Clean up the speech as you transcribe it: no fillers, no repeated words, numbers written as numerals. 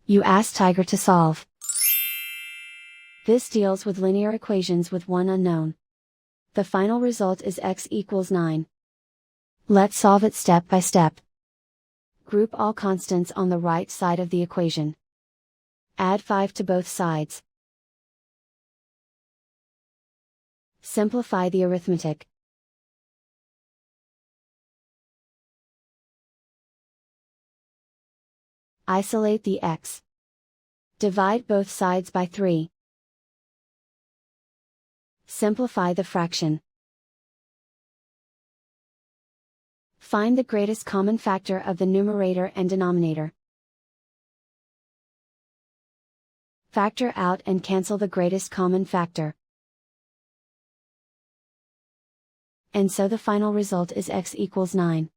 You ask Tiger to solve. This deals with linear equations with one unknown. The final result is x equals 9. Let's solve it step by step. Group all constants on the right side of the equation. Add 5 to both sides. Simplify the arithmetic. Isolate the x. Divide both sides by 3. Simplify the fraction. Find the greatest common factor of the numerator and denominator. Factor out and cancel the greatest common factor. And so the final result is x equals 9.